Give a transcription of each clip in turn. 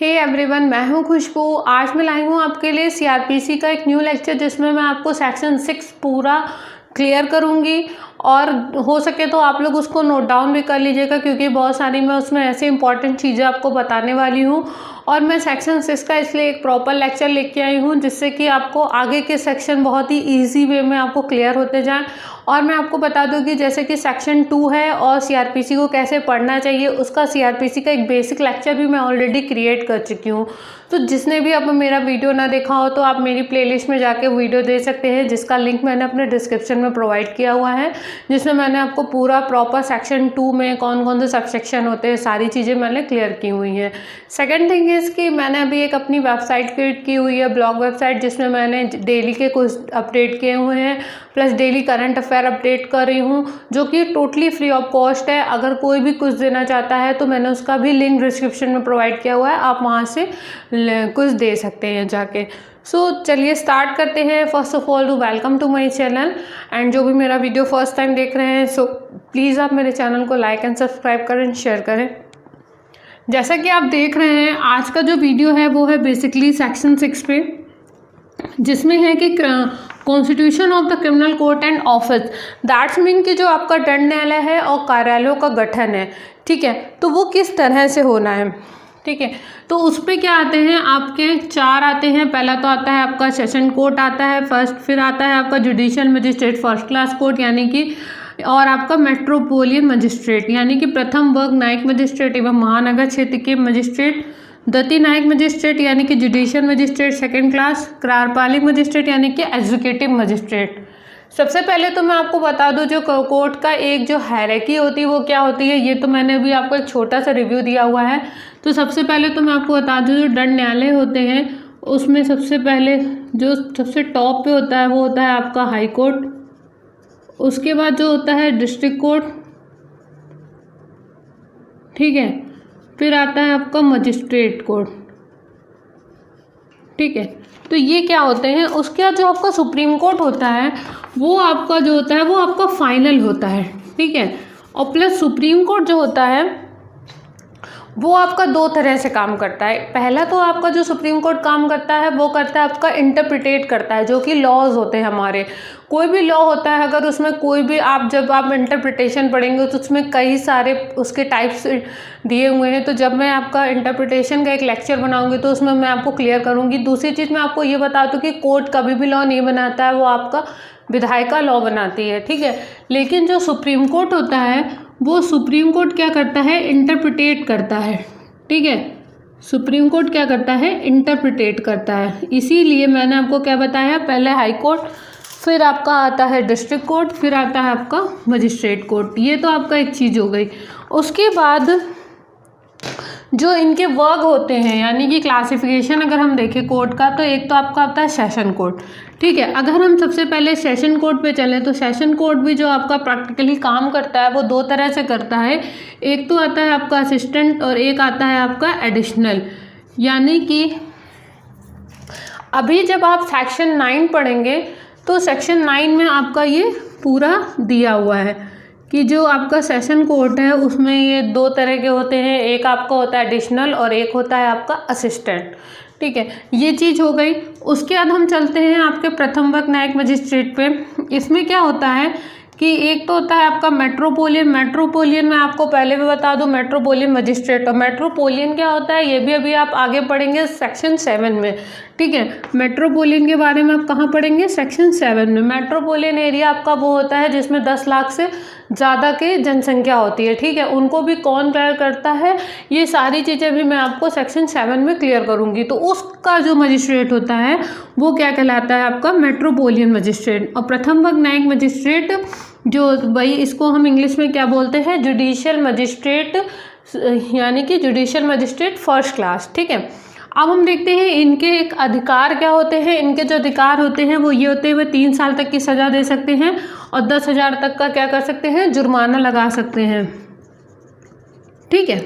Hey everyone, मैं हूं खुशबू। आज मैं लाई हूं आपके लिए सीआरपीसी का एक न्यू लेक्चर जिसमें मैं आपको सेक्शन 6 पूरा क्लियर करूंगी और हो सके तो आप लोग उसको नोट डाउन भी कर लीजिएगा क्योंकि बहुत सारी मैं उसमें ऐसे इंपॉर्टेंट चीज़ें आपको बताने वाली हूं। और मैं सेक्शन 6 का इसलिए एक प्रॉपर लेक्चर लेके आई हूं जिससे कि आपको आगे के सेक्शन बहुत ही ईजी वे में आपको क्लियर होते जाएं। और मैं आपको बता दूं कि जैसे कि सेक्शन 2 है और सीआरपीसी को कैसे पढ़ना चाहिए उसका सीआरपीसी का एक बेसिक लेक्चर भी मैं ऑलरेडी क्रिएट कर चुकी हूँ। तो जिसने भी अब मेरा वीडियो ना देखा हो तो आप मेरी प्लेलिस्ट में जाके वीडियो दे सकते हैं जिसका लिंक मैंने अपने डिस्क्रिप्शन में प्रोवाइड किया हुआ है, जिसमें मैंने आपको पूरा प्रॉपर सेक्शन 2 में कौन कौन से सब सेक्शन होते हैं सारी चीज़ें मैंने क्लियर की हुई हैं। सेकेंड थिंग इज़ कि मैंने अभी एक अपनी वेबसाइट क्रिएट की हुई है, ब्लॉग वेबसाइट, जिसमें मैंने डेली के कुछ अपडेट किए हुए हैं plus daily current affair update कर रही हूँ जो कि टोटली फ्री ऑफ कॉस्ट है। अगर कोई भी कुछ देना चाहता है तो मैंने उसका भी लिंक डिस्क्रिप्शन में प्रोवाइड किया हुआ है, आप वहाँ से कुछ दे सकते हैं जाके। सो चलिए स्टार्ट करते हैं। First of all welcome to my channel and जो भी मेरा वीडियो फर्स्ट टाइम देख रहे हैं सो प्लीज़ आप मेरे चैनल को लाइक एंड सब्सक्राइब करें, शेयर करें। जैसा कि आप देख रहे हैं आज का जो वीडियो है वो है बेसिकली सेक्शन 6 पे, जिसमें है कि constitution of the criminal court and office, that's mean कि जो आपका दंड न्यायालय है और कार्यालयों का गठन है, ठीक है, तो वो किस तरह से होना है, ठीक है। तो उस पर क्या आते हैं आपके 4 आते हैं। पहला तो आता है आपका सेशन कोर्ट आता है फर्स्ट, फिर आता है आपका judicial magistrate first class court यानी कि, और आपका मेट्रोपोलियन मजिस्ट्रेट यानी कि प्रथम वर्ग न्यायिक मजिस्ट्रेट एवं महानगर क्षेत्र के मजिस्ट्रेट, द्वितीय न्यायिक मजिस्ट्रेट यानी कि जुडिशियल मजिस्ट्रेट सेकंड क्लास, कार्यपालिक मजिस्ट्रेट यानी कि एग्जीक्यूटिव मजिस्ट्रेट। सबसे पहले तो मैं आपको बता दूं जो कोर्ट का एक जो हायरार्की होती है वो क्या होती है, ये तो मैंने अभी आपको एक छोटा सा रिव्यू दिया हुआ है। तो सबसे पहले तो मैं आपको बता दूं जो दंड न्यायालय होते हैं उसमें सबसे पहले जो सबसे टॉप पे होता है वो होता है आपका हाई कोर्ट, उसके बाद जो होता है डिस्ट्रिक्ट कोर्ट, ठीक है, फिर आता है आपका मजिस्ट्रेट कोर्ट, ठीक है। तो ये क्या होते हैं। उसके बाद जो आपका सुप्रीम कोर्ट होता है वो आपका जो होता है वो आपका फाइनल होता है, ठीक है। और प्लस सुप्रीम कोर्ट जो होता है वो आपका 2 तरह से काम करता है। पहला तो आपका जो सुप्रीम कोर्ट काम करता है वो करता है आपका इंटरप्रिटेट करता है, जो कि लॉज होते हैं हमारे, कोई भी लॉ होता है अगर उसमें कोई भी जब आप इंटरप्रिटेशन पढ़ेंगे तो उसमें कई सारे उसके टाइप्स दिए हुए हैं। तो जब मैं आपका इंटरप्रिटेशन का एक लेक्चर बनाऊंगी तो उसमें मैं आपको क्लियर करूंगी। दूसरी चीज़ मैं आपको ये बता दूं कि कोर्ट कभी भी लॉ नहीं बनाता है, वो आपका विधायिका लॉ बनाती है, ठीक है। लेकिन जो सुप्रीम कोर्ट होता है वो सुप्रीम कोर्ट क्या करता है, इंटरप्रिटेट करता है, ठीक है। सुप्रीम कोर्ट क्या करता है, इंटरप्रिटेट करता है। इसीलिए मैंने आपको क्या बताया, पहले हाई कोर्ट, फिर आपका आता है डिस्ट्रिक्ट कोर्ट, फिर आता है आपका मजिस्ट्रेट कोर्ट। ये तो आपका एक चीज़ हो गई। उसके बाद जो इनके वर्ग होते हैं यानी कि क्लासिफिकेशन अगर हम देखें कोर्ट का, तो एक तो आपका आता है सेशन कोर्ट, ठीक है। अगर हम सबसे पहले सेशन कोर्ट पे चलें तो सेशन कोर्ट भी जो आपका प्रैक्टिकली काम करता है वो 2 तरह से करता है। एक तो आता है आपका असिस्टेंट और एक आता है आपका एडिशनल। यानी कि अभी जब आप सेक्शन 9 पढ़ेंगे तो सेक्शन 9 में आपका ये पूरा दिया हुआ है कि जो आपका सेशन कोर्ट है उसमें ये 2 तरह के होते हैं, एक आपका होता है एडिशनल और एक होता है आपका असिस्टेंट, ठीक है। ये चीज़ हो गई। उसके बाद हम चलते हैं आपके प्रथम वर्ग न्यायिक मजिस्ट्रेट पे। इसमें क्या होता है कि एक तो होता है आपका मेट्रोपोलियन में आपको पहले भी बता दूं मेट्रोपोलियन मजिस्ट्रेट, और मेट्रोपोलियन क्या होता है ये भी अभी आप आगे पढ़ेंगे सेक्शन 7 में, ठीक है। मेट्रोपोलियन के बारे में आप कहाँ पढ़ेंगे, सेक्शन 7 में। मेट्रोपोलियन एरिया आपका वो होता है जिसमें 10 लाख से ज़्यादा के जनसंख्या होती है, ठीक है। उनको भी कौन क्लियर करता है, ये सारी चीज़ें भी मैं आपको सेक्शन 7 में क्लियर करूँगी। तो उसका जो मजिस्ट्रेट होता है वो क्या कहलाता है आपका मेट्रोपोलियन मजिस्ट्रेट। और प्रथम वर्ग न्यायिक मजिस्ट्रेट जो वही, इसको हम इंग्लिश में क्या बोलते हैं, जुडिशियल मजिस्ट्रेट यानी कि जुडिशियल मजिस्ट्रेट फर्स्ट क्लास, ठीक है। अब हम देखते हैं इनके एक अधिकार क्या होते हैं। इनके जो अधिकार होते हैं वो ये होते हैं, वे 3 साल तक की सज़ा दे सकते हैं और 10,000 तक का क्या कर सकते हैं, जुर्माना लगा सकते हैं, ठीक है।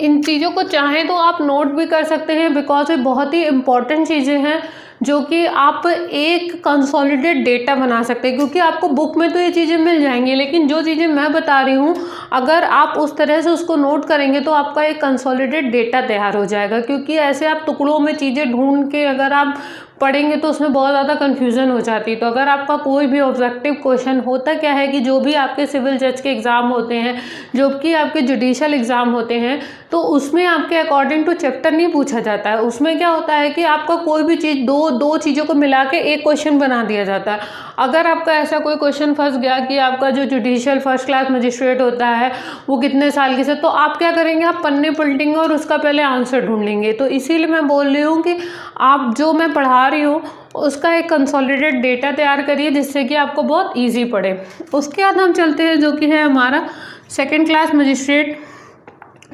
इन चीज़ों को चाहें तो आप नोट भी कर सकते हैं, बिकॉज ये बहुत ही इम्पॉर्टेंट चीज़ें हैं जो कि आप एक कंसोलिडेट डेटा बना सकते हैं, क्योंकि आपको बुक में तो ये चीज़ें मिल जाएंगी, लेकिन जो चीज़ें मैं बता रही हूँ अगर आप उस तरह से उसको नोट करेंगे तो आपका एक कंसोलिडेट डेटा तैयार हो जाएगा। क्योंकि ऐसे आप टुकड़ों में चीज़ें ढूंढ के अगर आप पढ़ेंगे तो उसमें बहुत ज़्यादा कन्फ्यूज़न हो जाती है। तो अगर आपका कोई भी ऑब्जेक्टिव क्वेश्चन, होता क्या है कि जो भी आपके सिविल जज के एग्ज़ाम होते हैं, जो कि आपके जुडिशल एग्ज़ाम होते हैं, तो उसमें आपके अकॉर्डिंग टू चैप्टर नहीं पूछा जाता है। उसमें क्या होता है कि आपका कोई भी चीज़ दो चीज़ों को मिला के एक क्वेश्चन बना दिया जाता है। अगर आपका ऐसा कोई क्वेश्चन फंस गया कि आपका जो जुडिशल फर्स्ट क्लास मजिस्ट्रेट होता है वो कितने साल की से, तो आप क्या करेंगे, आप पन्ने पलटेंगे और उसका पहले आंसर ढूंढ लेंगे। तो इसीलिए मैं बोल रही हूँ कि आप जो मैं पढ़ा रही हूँ उसका एक कंसोलिडेट डेटा तैयार करिए जिससे कि आपको बहुत ईजी पड़े। उसके बाद हम चलते हैं जो कि है हमारा सेकेंड क्लास मजिस्ट्रेट,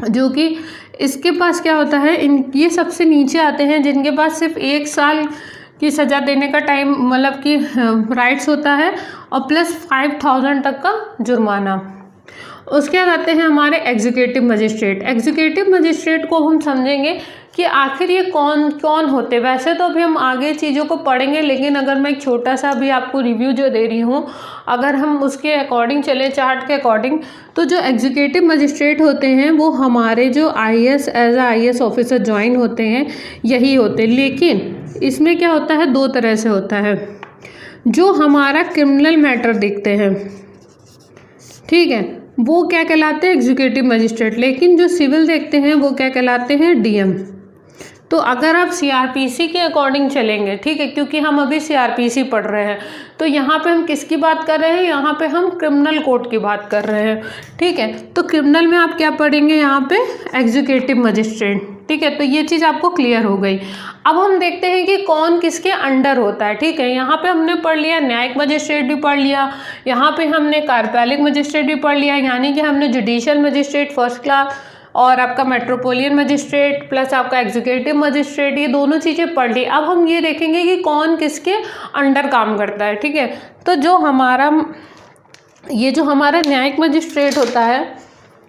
जो कि इसके पास क्या होता है, ये सबसे नीचे आते हैं जिनके पास सिर्फ 1 साल की सज़ा देने का टाइम मतलब कि राइट्स होता है और प्लस 5000 तक का जुर्माना। उसके बाद आते हैं हमारे एग्जीक्यूटिव मजिस्ट्रेट। एग्जीक्यूटिव मजिस्ट्रेट को हम समझेंगे कि आखिर ये कौन कौन होते। वैसे तो अभी हम आगे चीज़ों को पढ़ेंगे, लेकिन अगर मैं एक छोटा सा भी आपको रिव्यू जो दे रही हूँ, अगर हम उसके अकॉर्डिंग चले, चार्ट के अकॉर्डिंग, तो जो एग्जीक्यूटिव मजिस्ट्रेट होते हैं वो हमारे जो IAS एज आ IAS ऑफिसर ज्वाइन होते हैं यही होते हैं। लेकिन इसमें क्या होता है, 2 तरह से होता है। जो हमारा क्रिमिनल मैटर देखते हैं, ठीक है, वो क्या कहलाते हैं, एग्जीक्यूटिव मजिस्ट्रेट। लेकिन जो सिविल देखते हैं वो क्या कहलाते हैं, DM। तो अगर आप CRPC के अकॉर्डिंग चलेंगे, ठीक है, क्योंकि हम अभी CRPC पढ़ रहे हैं, तो यहाँ पे हम किसकी बात कर रहे हैं, यहाँ पे हम क्रिमिनल कोड की बात कर रहे हैं, ठीक है। तो क्रिमिनल में आप क्या पढ़ेंगे, यहाँ पे एग्जीक्यूटिव मजिस्ट्रेट, ठीक है। तो ये चीज़ आपको क्लियर हो गई। अब हम देखते हैं कि कौन किसके अंडर होता है, ठीक है। यहाँ पे हमने पढ़ लिया न्यायिक मजिस्ट्रेट भी पढ़ लिया, यहाँ पे हमने कार्यपालिक मजिस्ट्रेट भी पढ़ लिया, यानी कि हमने जुडिशियल मजिस्ट्रेट फर्स्ट क्लास और आपका मेट्रोपोलियन मजिस्ट्रेट प्लस आपका एग्जीक्यूटिव मजिस्ट्रेट, ये दोनों चीज़ें पढ़ ली। अब हम ये देखेंगे कि कौन किसके अंडर काम करता है, ठीक है। तो जो हमारा न्यायिक मजिस्ट्रेट होता है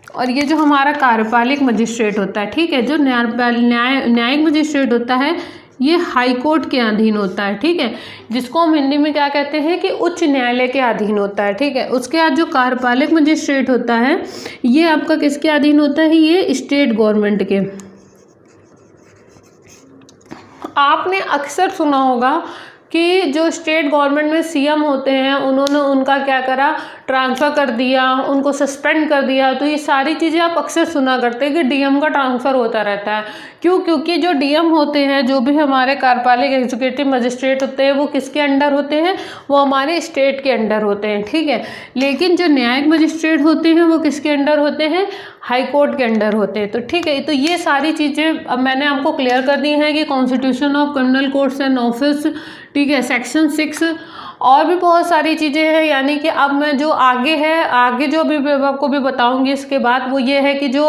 और ये जो हमारा कार्यपालिक मजिस्ट्रेट होता है, ठीक है, जो न्यायिक मजिस्ट्रेट होता है ये हाई कोर्ट के अधीन होता है, ठीक है, जिसको हम हिंदी में क्या कहते हैं कि उच्च न्यायालय के अधीन होता है, ठीक है। उसके बाद जो कार्यपालिक मजिस्ट्रेट होता है ये आपका किसके अधीन होता है, ये स्टेट गवर्नमेंट के। आपने अक्सर सुना होगा कि जो स्टेट गवर्नमेंट में CM होते हैं उन्होंने उनका क्या करा, ट्रांसफ़र कर दिया, उनको सस्पेंड कर दिया। तो ये सारी चीज़ें आप अक्सर सुना करते हैं कि DM का ट्रांसफ़र होता रहता है। क्यों? क्योंकि जो DM होते हैं, जो भी हमारे कार्यपालिक एग्जीक्यूटिव मजिस्ट्रेट होते हैं, वो किसके अंडर होते हैं, वो हमारे स्टेट के अंडर होते हैं, ठीक है। लेकिन जो न्यायिक मजिस्ट्रेट होते हैं वो किसके अंडर होते हैं, हाई कोर्ट के अंडर होते हैं। तो ठीक है, तो ये सारी चीज़ें अब मैंने आपको क्लियर कर दी हैं कि constitution of criminal courts and office, ठीक है, सेक्शन 6 और भी बहुत सारी चीज़ें हैं। यानी कि अब मैं जो आगे जो भी आपको भी बताऊंगी इसके बाद, वो ये है कि जो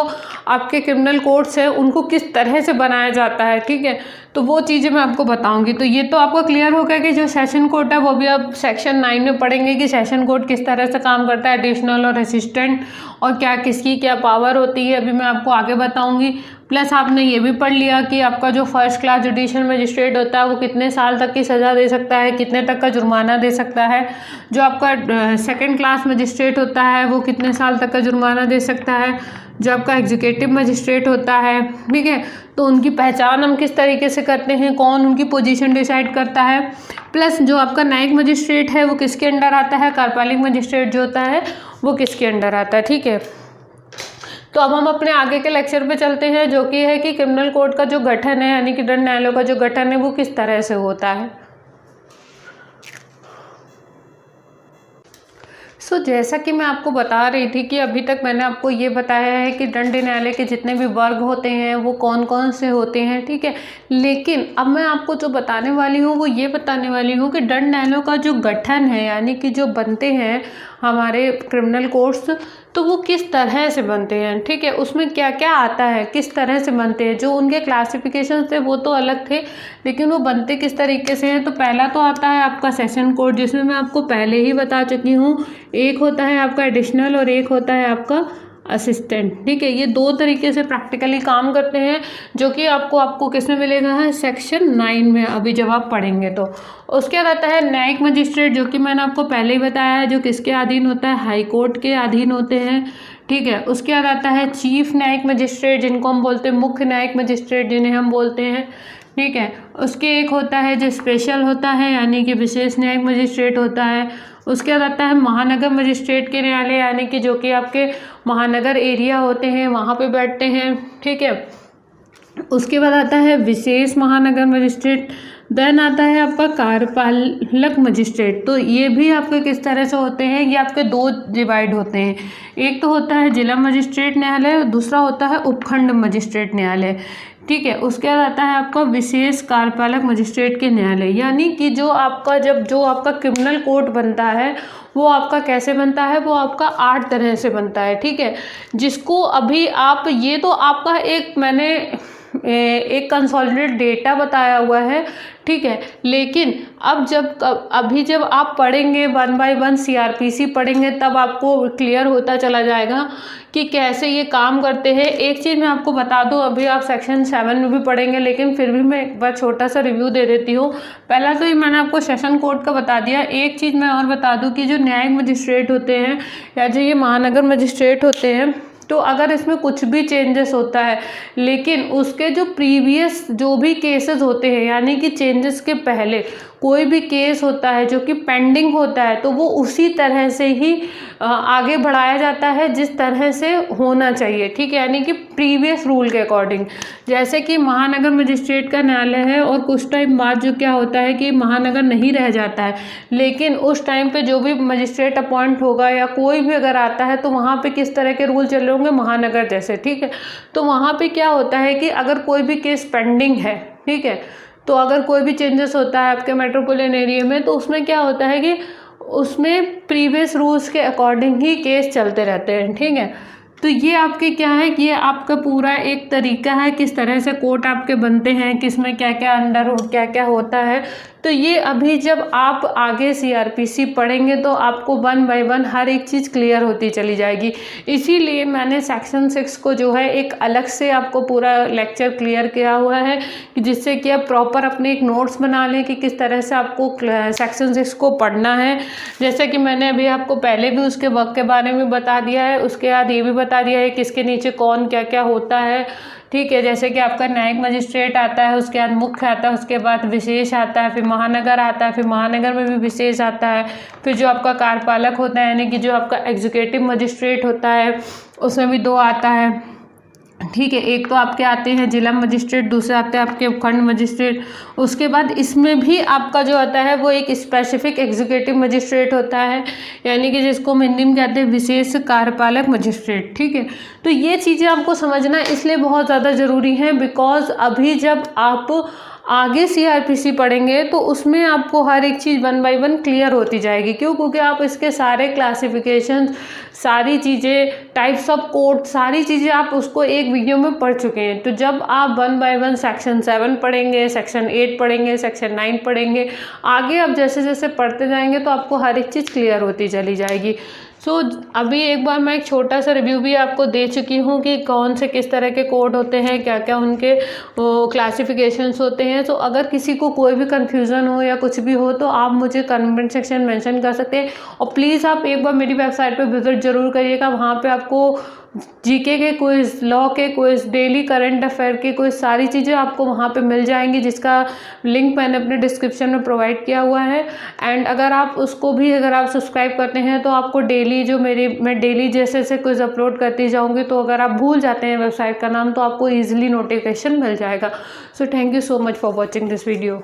आपके क्रिमिनल कोर्ट्स हैं उनको किस तरह से बनाया जाता है, ठीक है। तो वो चीज़ें मैं आपको बताऊंगी। तो ये तो आपको क्लियर हो गया कि जो सेशन कोर्ट है वो भी अब सेक्शन 9 में पढ़ेंगे कि सेशन कोर्ट किस तरह से काम करता है, एडिशनल और असिस्टेंट, और क्या किसकी क्या पावर होती है, अभी मैं आपको आगे बताऊंगी। प्लस आपने ये भी पढ़ लिया कि आपका जो फर्स्ट क्लास जुडिशियल मजिस्ट्रेट होता है वो कितने साल तक की सज़ा दे सकता है, कितने तक का जुर्माना दे सकता है। जो आपका सेकंड क्लास मजिस्ट्रेट होता है वो कितने साल तक का जुर्माना दे सकता है। जो आपका एग्जीक्यूटिव मजिस्ट्रेट होता है, ठीक है, तो उनकी पहचान हम किस तरीके से करते हैं, कौन उनकी पोजीशन डिसाइड करता है। प्लस जो आपका न्यायिक मजिस्ट्रेट है वो किसके अंडर आता है, कार्यपालिक मजिस्ट्रेट जो होता है वो किसके अंडर आता है, ठीक है। तो अब हम अपने आगे के लेक्चर पे चलते हैं, जो कि है कि क्रिमिनल कोड का जो गठन है, यानी कि दंड न्यायालयों का जो गठन है वो किस तरह से होता है। जैसा कि मैं आपको बता रही थी कि अभी तक मैंने आपको ये बताया है कि दंड न्यायालय के जितने भी वर्ग होते हैं वो कौन कौन से होते हैं, ठीक है। लेकिन अब मैं आपको जो बताने वाली हूँ वो ये बताने वाली हूँ कि दंड न्यायालयों का जो गठन है, यानी कि जो बनते हैं हमारे क्रिमिनल कोर्ट्स, तो वो किस तरह से बनते हैं, ठीक है, उसमें क्या क्या आता है, किस तरह से बनते हैं। जो उनके क्लासिफिकेशन थे वो तो अलग थे, लेकिन वो बनते किस तरीके से हैं। तो पहला तो आता है आपका सेशन कोड, जिसमें मैं आपको पहले ही बता चुकी हूँ, एक होता है आपका एडिशनल और एक होता है आपका असिस्टेंट। ठीक है, ये 2 तरीके से प्रैक्टिकली काम करते हैं, जो कि आपको किस में मिलेगा है, सेक्शन 9 में अभी जब आप पढ़ेंगे तो। उसके बाद आता है न्यायिक मजिस्ट्रेट, जो कि मैंने आपको पहले ही बताया है, जो किसके अधीन होता है, हाई कोर्ट के अधीन होते हैं। ठीक है, उसके बाद आता है चीफ न्यायिक मजिस्ट्रेट, जिनको हम बोलते हैं मुख्य न्यायिक मजिस्ट्रेट, जिन्हें हम बोलते हैं। ठीक है, उसके एक होता है जो स्पेशल होता है, यानी कि विशेष न्यायिक मजिस्ट्रेट होता है। उसके बाद आता है महानगर मजिस्ट्रेट के न्यायालय, यानी कि जो कि आपके महानगर एरिया होते हैं वहाँ पे बैठते हैं। ठीक है, उसके बाद आता है विशेष महानगर मजिस्ट्रेट। देन आता है आपका कार्यपालक मजिस्ट्रेट। तो ये भी आपके किस तरह से होते हैं, ये आपके 2 डिवाइड होते हैं। एक तो होता है जिला मजिस्ट्रेट न्यायालय और दूसरा होता है उपखंड मजिस्ट्रेट न्यायालय। ठीक है, उसके बाद आता है आपका विशेष कार्यपालक मजिस्ट्रेट के न्यायालय, यानी कि जो आपका क्रिमिनल कोर्ट बनता है वो आपका कैसे बनता है, वो आपका 8 तरह से बनता है। ठीक है, जिसको अभी आप, ये तो आपका मैंने एक कंसोलिडेटेड डेटा बताया हुआ है। ठीक है, लेकिन अभी जब आप पढ़ेंगे 1 बाय 1 CRPC पढ़ेंगे, तब आपको क्लियर होता चला जाएगा कि कैसे ये काम करते हैं। एक चीज़ मैं आपको बता दूं, अभी आप सेक्शन 7 में भी पढ़ेंगे, लेकिन फिर भी मैं एक बार छोटा सा रिव्यू दे देती हूँ। पहला तो ये मैंने आपको सेशन कोर्ट का बता दिया। एक चीज़ मैं और बता दूँ कि जो न्यायिक मजिस्ट्रेट होते हैं या जो ये महानगर मजिस्ट्रेट होते हैं, तो अगर इसमें कुछ भी चेंजेस होता है, लेकिन उसके जो प्रीवियस जो भी केसेस होते हैं, यानी कि चेंजेस के पहले कोई भी केस होता है जो कि पेंडिंग होता है, तो वो उसी तरह से ही आगे बढ़ाया जाता है जिस तरह से होना चाहिए। ठीक है, यानी कि प्रीवियस रूल के अकॉर्डिंग। जैसे कि महानगर मजिस्ट्रेट का न्यायालय है और कुछ टाइम बाद जो क्या होता है कि महानगर नहीं रह जाता है, लेकिन उस टाइम पे जो भी मजिस्ट्रेट अपॉइंट होगा या कोई भी अगर आता है, तो वहाँ पे किस तरह के रूल चल रहे होंगे, महानगर जैसे। ठीक है, तो वहाँ पे क्या होता है कि अगर कोई भी केस पेंडिंग है, ठीक है, तो अगर कोई भी चेंजेस होता है आपके मेट्रोपॉलिटन एरिया में, तो उसमें क्या होता है कि उसमें प्रीवियस रूल्स के अकॉर्डिंग ही केस चलते रहते हैं। ठीक है, तो ये आपके क्या है कि ये आपका पूरा एक तरीका है किस तरह से कोर्ट आपके बनते हैं, किस में क्या क्या अंडर क्या क्या होता है। तो ये अभी जब आप आगे CRPC पढ़ेंगे तो आपको 1 बाय 1 हर एक चीज़ क्लियर होती चली जाएगी। इसीलिए मैंने सेक्शन 6 को जो है एक अलग से आपको पूरा लेक्चर क्लियर किया हुआ है, कि जिससे कि आप प्रॉपर अपने एक नोट्स बना लें कि किस तरह से आपको सेक्शन 6 को पढ़ना है। जैसे कि मैंने अभी आपको पहले भी उसके वर्क के बारे में बता दिया है, उसके बाद ये भी बता दिया है कि इसके नीचे कौन क्या क्या होता है। ठीक है, जैसे कि आपका न्यायिक मजिस्ट्रेट आता है, उसके बाद मुख्य आता है, उसके बाद विशेष आता है, फिर महानगर आता है, फिर महानगर में भी विशेष आता है, फिर जो आपका कार्यपालक होता है, यानी कि जो आपका एग्जीक्यूटिव मजिस्ट्रेट होता है, उसमें भी 2 आता है। ठीक है, एक तो आपके आते हैं जिला मजिस्ट्रेट, दूसरे आते हैं आपके उपखंड मजिस्ट्रेट। उसके बाद इसमें भी आपका जो आता है वो एक स्पेसिफिक एग्जीक्यूटिव मजिस्ट्रेट होता है, यानी कि जिसको हम हिंदी में कहते हैं विशेष कार्यपालक मजिस्ट्रेट। ठीक है, तो ये चीज़ें आपको समझना इसलिए बहुत ज़्यादा ज़रूरी है, बिकॉज अभी जब आप आगे CRPC पढ़ेंगे तो उसमें आपको हर एक चीज़ 1 बाय 1 क्लियर होती जाएगी। क्यों? क्योंकि आप इसके सारे क्लासिफिकेशन, सारी चीज़ें, टाइप्स ऑफ कोड, सारी चीज़ें आप उसको एक वीडियो में पढ़ चुके हैं। तो जब आप 1 बाय 1 सेक्शन 7 पढ़ेंगे, सेक्शन 8 पढ़ेंगे, सेक्शन 9 पढ़ेंगे, आगे आप जैसे जैसे पढ़ते जाएंगे तो आपको हर एक चीज़ क्लियर होती चली जाएगी। अभी एक बार मैं एक छोटा सा रिव्यू भी आपको दे चुकी हूँ कि कौन से किस तरह के कोड होते हैं, क्या क्या उनके क्लासिफिकेशंस होते हैं। तो अगर किसी को कोई भी कन्फ्यूज़न हो या कुछ भी हो तो आप मुझे कमेंट सेक्शन मेंशन कर सकते हैं। और प्लीज़ आप एक बार मेरी वेबसाइट पे विजिट ज़रूर करिएगा, वहाँ पे आपको GK के क्विज, लॉ के क्विज, डेली करंट अफेयर के क्विज, सारी चीज़ें आपको वहाँ पे मिल जाएंगी, जिसका लिंक मैंने अपने डिस्क्रिप्शन में प्रोवाइड किया हुआ है। एंड अगर आप सब्सक्राइब करते हैं तो आपको डेली मैं डेली जैसे जैसे क्विज अपलोड करती जाऊँगी, तो अगर आप भूल जाते हैं वेबसाइट का नाम तो आपको ईजिली नोटिफिकेशन मिल जाएगा। So thank you so much for watching this video.